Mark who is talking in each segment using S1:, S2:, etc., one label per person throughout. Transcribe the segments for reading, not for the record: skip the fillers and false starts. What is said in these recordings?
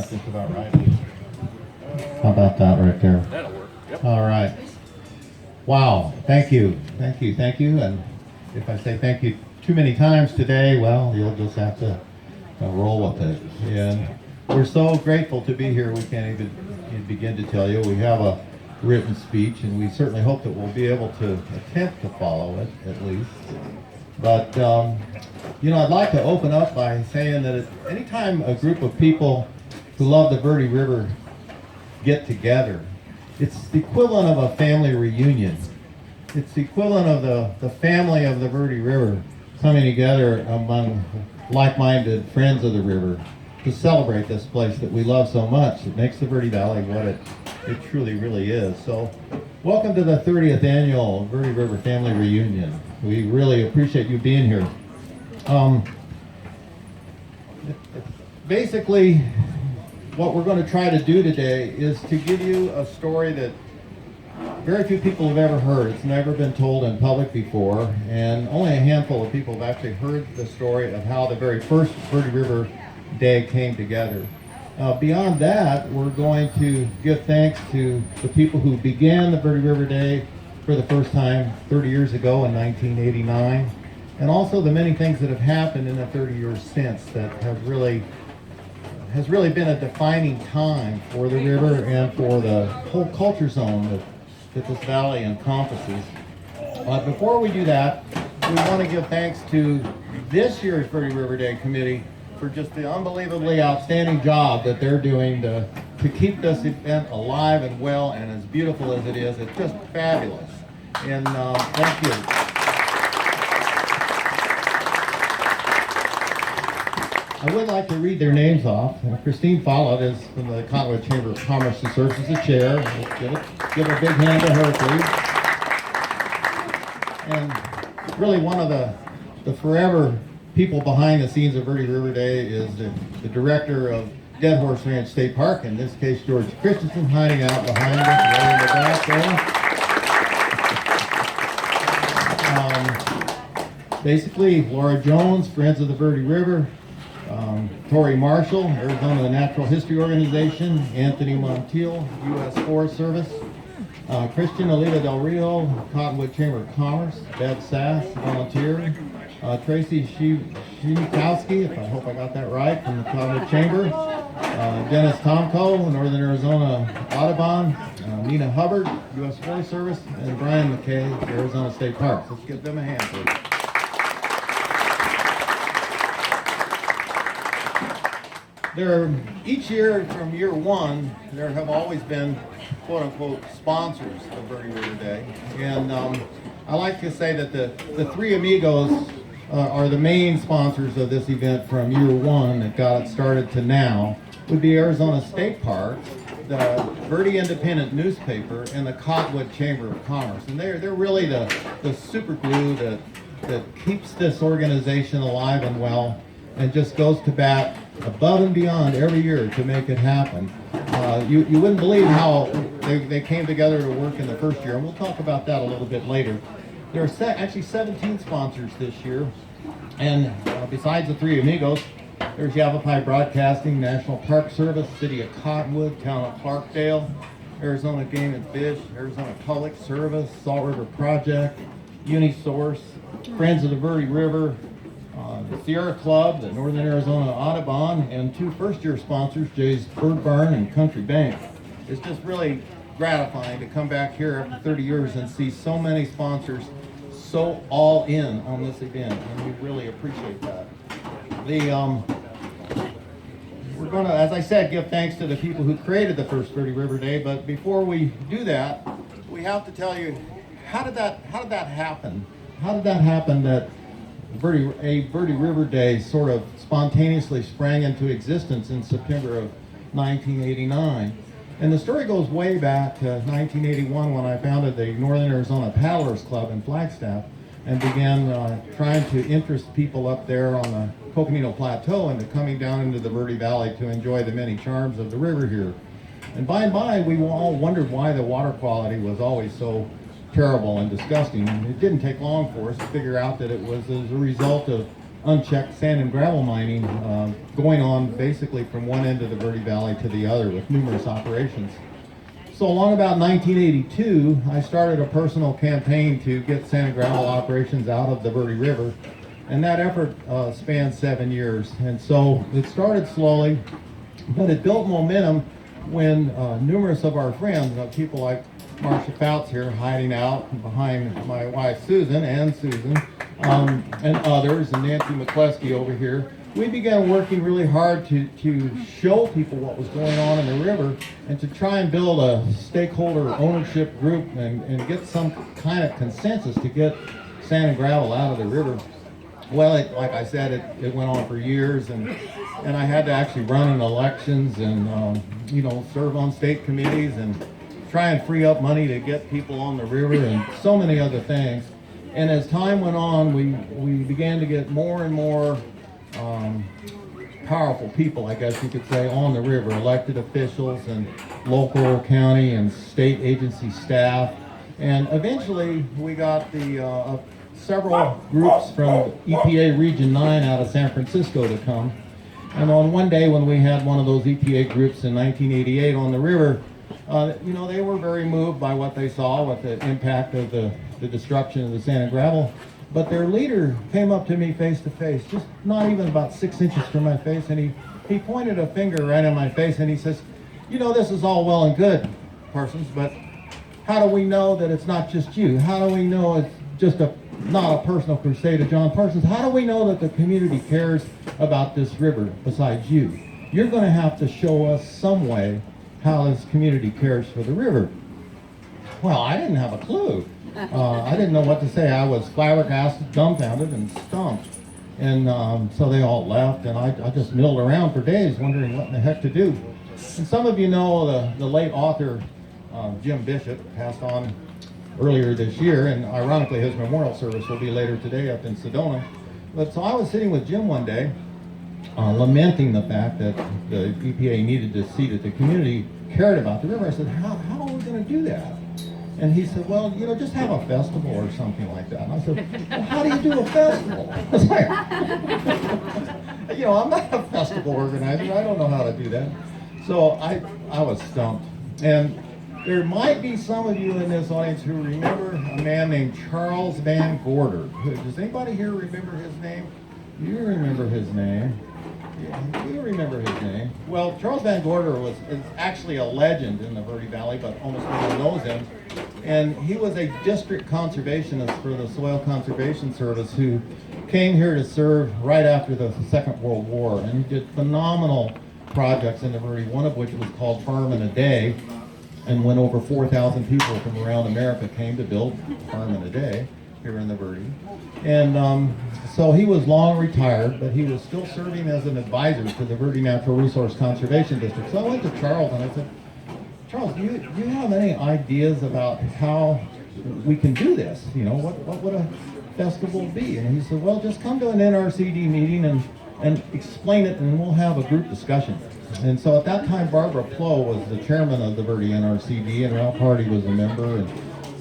S1: That's just about right. How about that right there?
S2: That'll work. Yep.
S1: All right. Wow. Thank you. Thank you. Thank you. And if I say thank you too many times today, well, you'll just have to roll with it. And we're so grateful to be here. We can't even begin to tell you. We have a written speech, and we certainly hope that we'll be able to attempt to follow it, at least. But, I'd like to open up by saying that anytime a group of people who love the Verde River get together, it's the equivalent of a family reunion. It's the equivalent of the family of the Verde River coming together among like-minded friends of the river to celebrate this place that we love so much. It makes the Verde Valley what it truly, really is. So, welcome to the 30th annual Verde River Family Reunion. We really appreciate you being here. Basically, what we're going to try to do today is to give you a story that very few people have ever heard. It's never been told in public before, and only a handful of people have actually heard the story of how the very first Verde River Day came together. Beyond that, we're going to give thanks to the people who began the Verde River Day for the first time 30 years ago in 1989, and also the many things that have happened in the 30 years since that has really been a defining time for the river and for the whole culture zone that this valley encompasses. Before we do that, we want to give thanks to this year's Verde River Day Committee for just the unbelievably outstanding job that they're doing to keep this event alive and well and as beautiful as it is. It's just fabulous. And thank you. I would like to read their names off. Christine Follett is from the Cottonwood Chamber of Commerce and serves as the chair. Let's give a big hand to her, please. And really one of the forever people behind the scenes of Verde River Day is the director of Dead Horse Ranch State Park, in this case George Christensen, hiding out behind us, way in the back there. Basically, Laura Jones, Friends of the Verde River, Tori Marshall, Arizona Natural History Organization, Anthony Montiel, U.S. Forest Service, Christian Oliva Del Rio, Cottonwood Chamber of Commerce, Bev Sass, volunteer, Tracy Shimikowski, if I hope I got that right, from the Cottonwood Chamber, Dennis Tomko, Northern Arizona Audubon, Nina Hubbard, U.S. Forest Service, and Brian McKay, Arizona State Parks. Let's give them a hand, please. Each year from year one, there have always been quote-unquote sponsors of Verde River Day. And I like to say that the three amigos are the main sponsors of this event from year one that got it started to now. Would be Arizona State Parks, the Verde Independent newspaper, and the Cottonwood Chamber of Commerce. And they're really the super glue that keeps this organization alive and well, and just goes to bat above and beyond every year to make it happen. You wouldn't believe how they came together to work in the first year, and we'll talk about that a little bit later. There are actually 17 sponsors this year, and besides the three amigos, there's Yavapai Broadcasting, National Park Service, City of Cottonwood, Town of Clarkdale, Arizona Game and Fish, Arizona Public Service, Salt River Project, Unisource, Friends of the Verde River, the Sierra Club, the Northern Arizona Audubon, and two first-year sponsors, Jay's Bird Barn and Country Bank. It's just really gratifying to come back here after 30 years and see so many sponsors so all in on this event, and we really appreciate that. We're going to, as I said, give thanks to the people who created the first Verde River Day, but before we do that, we have to tell you, how did that happen? How did that happen that a Verde River Day sort of spontaneously sprang into existence in September of 1989? And the story goes way back to 1981 when I founded the Northern Arizona Paddlers Club in Flagstaff and began trying to interest people up there on the Coconino Plateau into coming down into the Verde Valley to enjoy the many charms of the river here. And by and by, we all wondered why the water quality was always so terrible and disgusting. And it didn't take long for us to figure out that it was as a result of unchecked sand and gravel mining going on basically from one end of the Verde Valley to the other with numerous operations. So along about 1982, I started a personal campaign to get sand and gravel operations out of the Verde River, and that effort spanned 7 years. And so it started slowly, but it built momentum when numerous of our friends, people like Marcia Fouts here hiding out behind my wife Susan, and others, and Nancy McCluskey over here, we began working really hard to show people what was going on in the river and to try and build a stakeholder ownership group and get some kind of consensus to get sand and gravel out of the river. Well, like I said, it went on for years, and I had to actually run in elections and serve on state committees and try and free up money to get people on the river and so many other things. And as time went on, we began to get more and more powerful people, I guess you could say, on the river, elected officials and local, county, and state agency staff. And eventually we got the several groups from EPA Region 9 out of San Francisco to come. And on one day when we had one of those EPA groups in 1988 on the river, they were very moved by what they saw with the impact of the destruction of the sand and gravel. But their leader came up to me face to face, just not even about 6 inches from my face, and he pointed a finger right in my face and he says, this is all well and good, Parsons, but how do we know that it's not just you? How do we know it's just not a personal crusade of John Parsons? How do we know that the community cares about this river besides you? You're going to have to show us some way how this community cares for the river. Well, I didn't have a clue. I didn't know what to say. I was flabbergasted, dumbfounded, and stumped. And so they all left, and I just milled around for days wondering what in the heck to do. And some of you know the late author Jim Bishop passed on earlier this year, and ironically his memorial service will be later today up in Sedona. But so I was sitting with Jim one day, lamenting the fact that the EPA needed to see that the community cared about the river. I said, how are we going to do that? And he said, well, just have a festival or something like that. And I said, well, how do you do a festival? I was like, I'm not a festival organizer. I don't know how to do that. So I was stumped. And there might be some of you in this audience who remember a man named Charles Van Gorder. Does anybody here remember his name? You remember his name. Yeah, you remember his name. Well, Charles Van Gorder is actually a legend in the Verde Valley, but almost no one knows him. And he was a district conservationist for the Soil Conservation Service who came here to serve right after the Second World War. And he did phenomenal projects in the Verde, one of which was called Farm in a Day. And when over 4,000 people from around America came to build Farm in a Day here in the Verde. And so he was long retired, but he was still serving as an advisor to the Verde Natural Resource Conservation District. So I went to Charles and I said, Charles, do you have any ideas about how we can do this? What would a festival be? And he said, well, just come to an NRCD meeting and explain it, and we'll have a group discussion. And so at that time, Barbara Plow was the chairman of the Verde NRCD, and Ralph Hardy was a member, and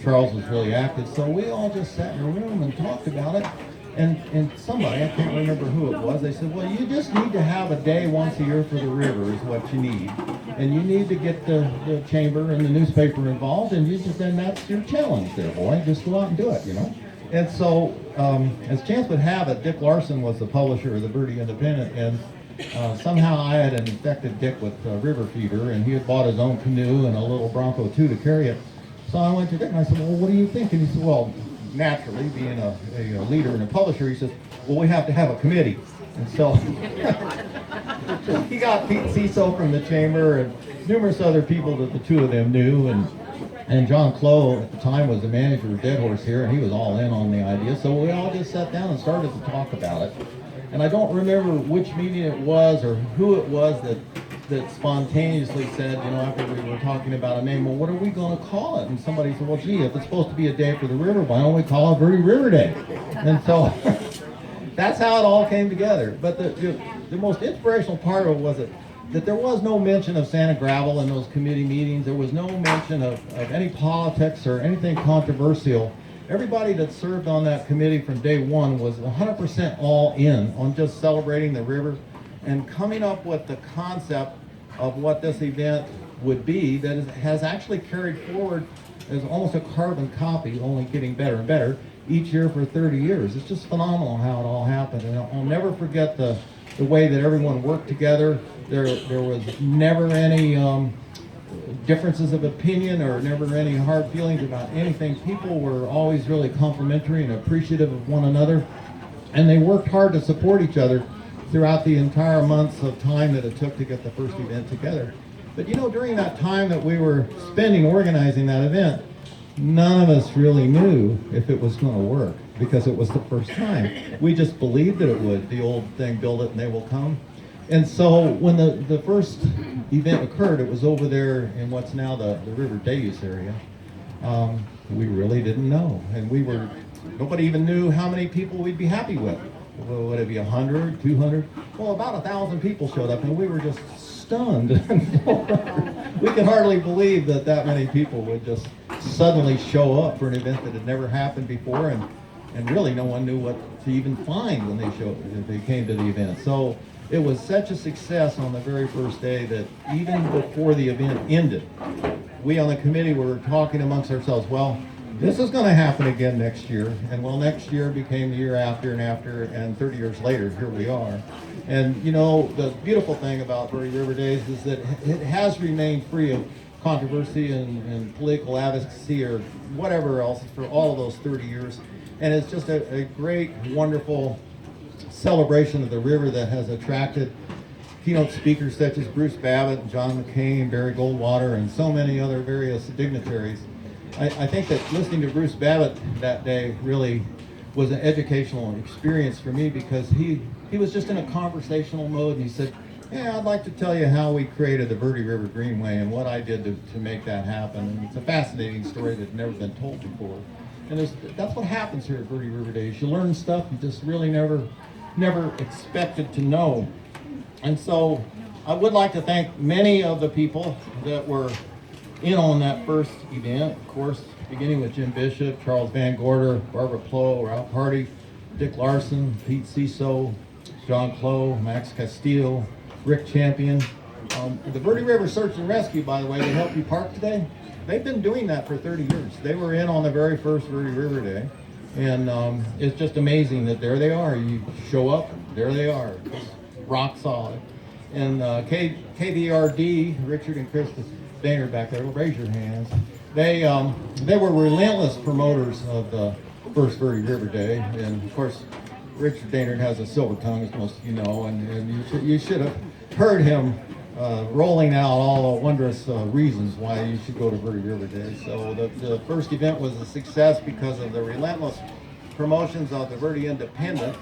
S1: Charles was really active. So we all just sat in a room and talked about it. And somebody, I can't remember who it was, they said, well, you just need to have a day once a year for the river is what you need. And you need to get the chamber and the newspaper involved, and then that's your challenge there, boy. Just go out and do it, And so, as chance would have it, Dick Larson was the publisher of the Verde Independent, and somehow I had infected Dick with river fever, and he had bought his own canoe and a little Bronco 2 to carry it. So I went to Dick and I said, well, what do you think? And he said, well, naturally, being a leader and a publisher, he says, well, we have to have a committee. And so he got Pete Ciso from the chamber and numerous other people that the two of them knew. And John Clough at the time was the manager of Dead Horse here, and he was all in on the idea. So we all just sat down and started to talk about it. And I don't remember which meeting it was or who it was that spontaneously said, after we were talking about a name, well, what are we going to call it? And somebody said, well, gee, if it's supposed to be a day for the river, why don't we call it Verde River Day? And so that's how it all came together. But the most inspirational part of it was that there was no mention of sand and gravel in those committee meetings. There was no mention of any politics or anything controversial. everybody that served on that committee from day one was 100% all in on just celebrating the river and coming up with the concept of what this event would be that has actually carried forward as almost a carbon copy, only getting better and better each year for 30 years. It's just phenomenal how it all happened, and I'll never forget the way that everyone worked together. There was never any differences of opinion or never any hard feelings about anything. People were always really complimentary and appreciative of one another, and they worked hard to support each other throughout the entire months of time that it took to get the first event together. But you know, during that time that we were spending organizing that event, none of us really knew if it was going to work because it was the first time. We just believed that it would. The old thing, build it and they will come. And so when the first event occurred, it was over there in what's now the River Deus area. We really didn't know. And nobody even knew how many people we'd be happy with. Well, would it be 100, 200? Well, about 1,000 people showed up and we were just stunned. We could hardly believe that many people would just suddenly show up for an event that had never happened before, and really no one knew what to even find when they came to the event. So it was such a success on the very first day that even before the event ended, we on the committee were talking amongst ourselves, well, this is going to happen again next year, and well, next year became the year after and after, and 30 years later, here we are. And you know, the beautiful thing about Verde River Days is that it has remained free of controversy and political advocacy or whatever else for all of those 30 years. And it's just a great, wonderful celebration of the river that has attracted keynote speakers such as Bruce Babbitt, John McCain, Barry Goldwater, and so many other various dignitaries. I think that listening to Bruce Babbitt that day really was an educational experience for me because he was just in a conversational mode, and he said, yeah, I'd like to tell you how we created the Verde River Greenway and what I did to make that happen. And it's a fascinating story that's never been told before. And that's what happens here at Verde River Days. You learn stuff you just really never expected to know. And so I would like to thank many of the people that were in on that first event, of course, beginning with Jim Bishop, Charles Van Gorder, Barbara Plow, Ralph Hardy, Dick Larson, Pete Ciso, John Clough, Max Castillo, Rick Champion. The Verde River Search and Rescue, by the way, that helped you park today, they've been doing that for 30 years. They were in on the very first Verde River Day, and it's just amazing that there they are. You show up, there they are, just rock solid. And KVRD, Richard and Krista Daynard back there, raise your hands. They were relentless promoters of the first Verde River Day, and of course, Richard Daynard has a silver tongue, as most of you know, and you should have heard him rolling out all the wondrous reasons why you should go to Verde River Day. So the first event was a success because of the relentless promotions of the Verde Independent.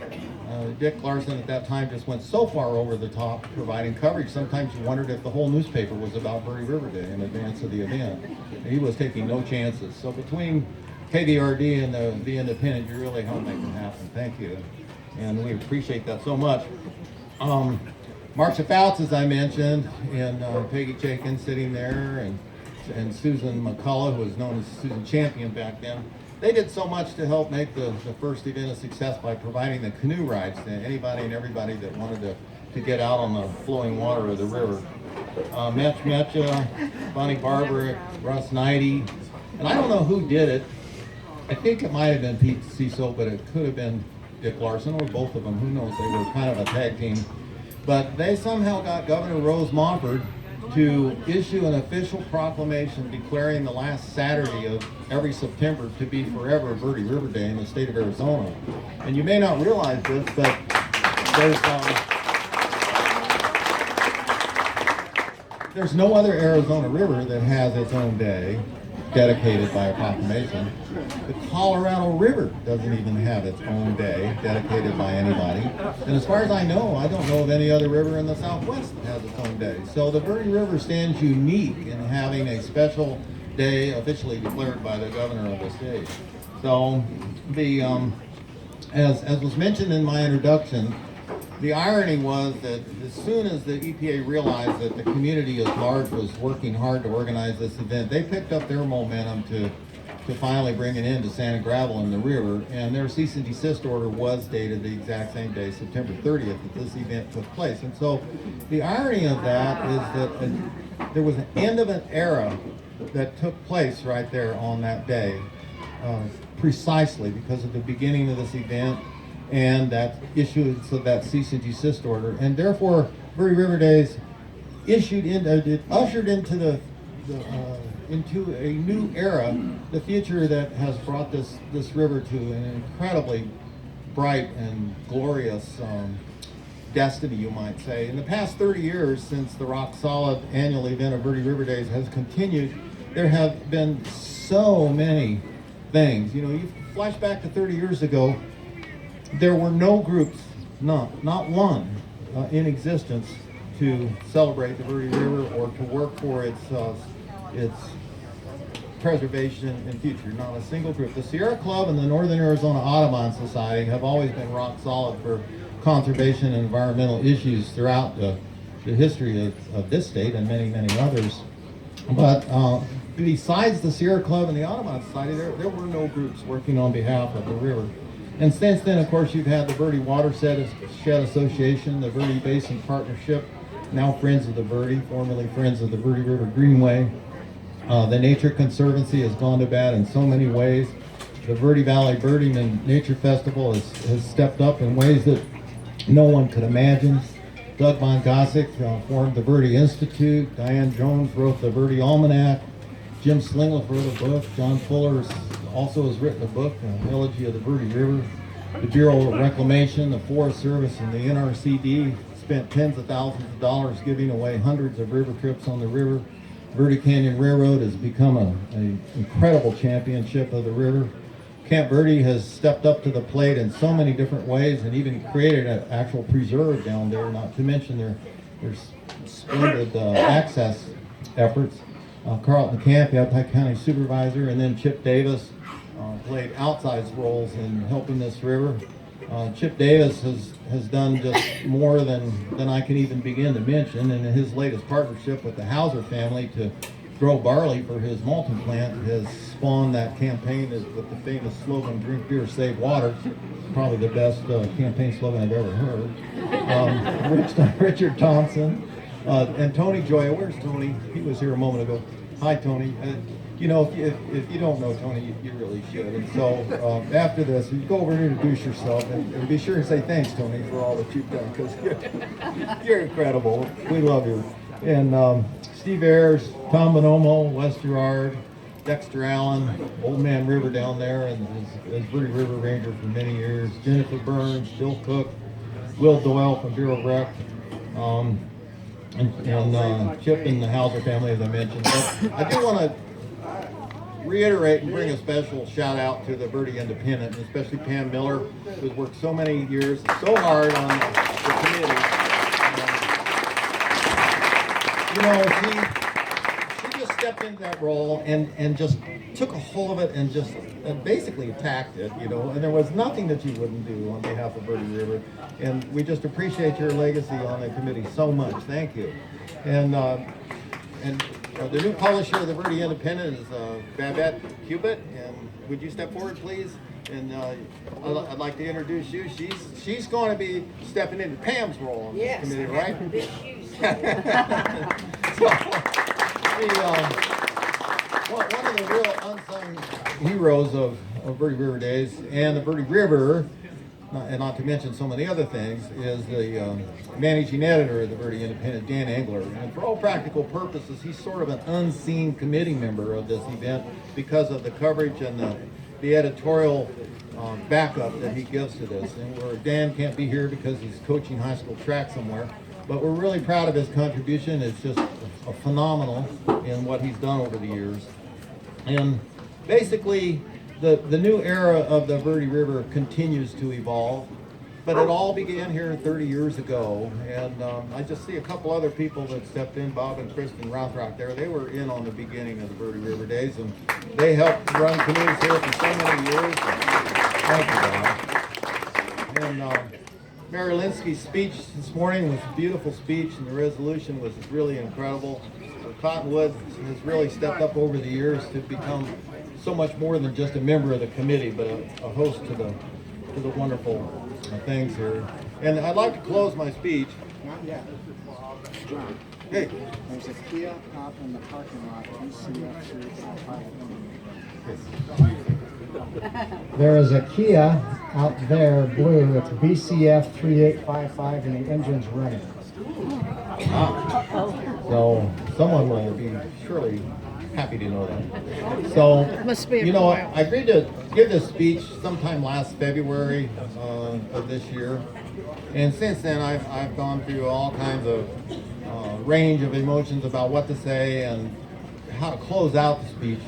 S1: Dick Larson at that time just went so far over the top providing coverage. Sometimes you wondered if the whole newspaper was about Verde River Day in advance of the event. And he was taking no chances. So between KVRD and the Independent, you really helped make it happen. Thank you. And we appreciate that so much. Marcia Fouts, as I mentioned, and Peggy Chaikin sitting there, and Susan McCullough, who was known as Susan Champion back then. They did so much to help make the first event a success by providing the canoe rides to anybody and everybody that wanted to get out on the flowing water of the river. Metch Metcha, Bonnie Barber, Russ Knighty, and I don't know who did it. I think it might have been Pete Ciso, but it could have been Dick Larson or both of them. Who knows? They were kind of a tag team. But they somehow got Governor Rose Mofford to issue an official proclamation declaring the last Saturday of every September to be forever Verde River Day in the state of Arizona. And you may not realize this, but there's no other Arizona river that has its own day dedicated by a proclamation. The Colorado River doesn't even have its own day dedicated by anybody. And as far as I know, I don't know of any other river in the Southwest that has its own day. So the Verde River stands unique in having a special day officially declared by the governor of the state. So as was mentioned in my introduction, the irony was that as soon as the EPA realized that the community at large was working hard to organize this event, they picked up their momentum to to finally bring an end to sand and gravel in the river. And their cease and desist order was dated the exact same day, September 30th, that this event took place. And so the irony of that is that there was an end of an era that took place right there on that day, precisely because of the beginning of this event and that issuance of that cease and desist order. And therefore, Verde River Days ushered into into a new era, the future that has brought this river to an incredibly bright and glorious destiny, you might say. In the past 30 years, since the rock solid annual event of Verde River Days has continued, there have been so many things. You know, you flash back to 30 years ago, there were no groups, not one, in existence to celebrate the Verde River or to work for its preservation and future. Not a single group. The Sierra Club and the Northern Arizona Audubon Society have always been rock solid for conservation and environmental issues throughout the history of this state and many, many others. But besides the Sierra Club and the Audubon Society, there were no groups working on behalf of the river. And since then, of course, you've had the Verde Watershed Association, the Verde Basin Partnership, now Friends of the Verde, formerly Friends of the Verde River Greenway. The Nature Conservancy has gone to bat in so many ways. The Verde Valley Birding and Nature Festival has stepped up in ways that no one could imagine. Doug Von Gossick formed the Verde Institute. Diane Jones wrote the Verde Almanac. Jim Slingleff wrote a book. John Fuller also has written a book, Elegy of the Verde River. The Bureau of Reclamation, the Forest Service, and the NRCD spent tens of thousands of dollars giving away hundreds of river trips on the river. Verde Canyon Railroad has become an incredible championship of the river. Camp Verde has stepped up to the plate in so many different ways and even created an actual preserve down there, not to mention their splendid access efforts. Carlton Camp, the Yavapai County Supervisor, and then Chip Davis played outsized roles in helping this river. Chip Davis has done just more than I can even begin to mention, and his latest partnership with the Hauser family to grow barley for his malting plant has spawned that campaign with the famous slogan, "Drink beer, save water." Probably the best campaign slogan I've ever heard. Richard Thompson and Tony Joya. Where's Tony? He was here a moment ago. Hi, Tony. You know, if you don't know Tony, you really should. And so after this, you go over and introduce yourself, and be sure to say thanks, Tony, for all that you've done, because you're incredible. We love you. And Steve Ayers, Tom Bonomo, Wes Gerard, Dexter Allen, Old Man River down there, and as Verde River Ranger for many years. Jennifer Burns, Bill Cook, Will Doyle from Bureau Rec. And Chip and the Hauser family, as I mentioned. But I do want to reiterate and bring a special shout out to the Verde Independent, and especially Pam Miller, who's worked so many years, so hard on the committee. You know, she just stepped into that role and just took a hold of it and just basically attacked it, you know, and there was nothing that you wouldn't do on behalf of Verde River. And we just appreciate your legacy on the committee so much. Thank you. And the new publisher of the Verde Independent is Babette Cubitt. And would you step forward, please? And I'd like to introduce you. She's going to be stepping into Pam's role on this committee, right? One of the real unsung heroes of Verde River Days and the Verde River, and not to mention so many other things, is the managing editor of the Verde Independent, Dan Engler. And for all practical purposes, he's sort of an unseen committee member of this event because of the coverage and the editorial backup that he gives to this. And where Dan can't be here because he's coaching high school track somewhere, but we're really proud of his contribution. It's just a phenomenal in what he's done over the years. And basically, the new era of the Verde River continues to evolve, but it all began here 30 years ago. And I just see a couple other people that stepped in, Bob and Kristen Rothrock there. They were in on the beginning of the Verde River Days, and they helped run canoes here for so many years. Thank you, Bob. And Mary Linsky's speech this morning was a beautiful speech, and the resolution was really incredible. Cottonwood has really stepped up over the years to become so much more than just a member of the committee, but a host to the wonderful things here. And I'd like to close my speech.
S2: Not yet. John.
S1: Hey.
S2: There's a Kia out in the parking lot. BCF 385. There is a Kia out there, blue. It's BCF 3855, and the engine's running.
S1: So someone will be surely happy to know that. So, you know, I agreed to give this speech sometime last February of this year. And since then, I've gone through all kinds of range of emotions about what to say and how to close out the speech.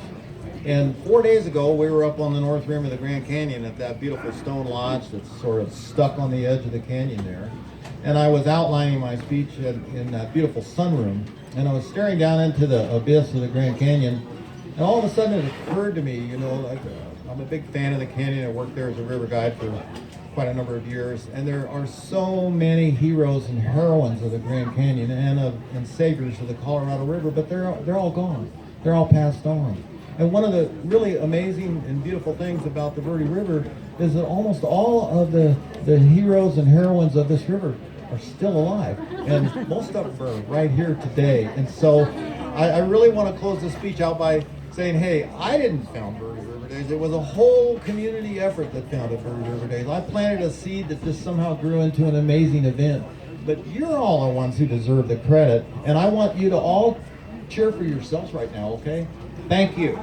S1: And 4 days ago, we were up on the north rim of the Grand Canyon at that beautiful stone lodge that's sort of stuck on the edge of the canyon there. And I was outlining my speech in that beautiful sunroom. And I was staring down into the abyss of the Grand Canyon. And all of a sudden, it occurred to me, you know, like, I'm a big fan of the canyon. I worked there as a river guide for quite a number of years. And there are so many heroes and heroines of the Grand Canyon and saviors of the Colorado River, but they're all gone. They're all passed on. And one of the really amazing and beautiful things about the Verde River is that almost all of the heroes and heroines of this river are still alive. And most of them are right here today. And so I really want to close this speech out by saying, hey, I didn't found Verde River Days. It was a whole community effort that founded Verde River Days. I planted a seed that just somehow grew into an amazing event. But you're all the ones who deserve the credit. And I want you to all cheer for yourselves right now, okay? Thank you.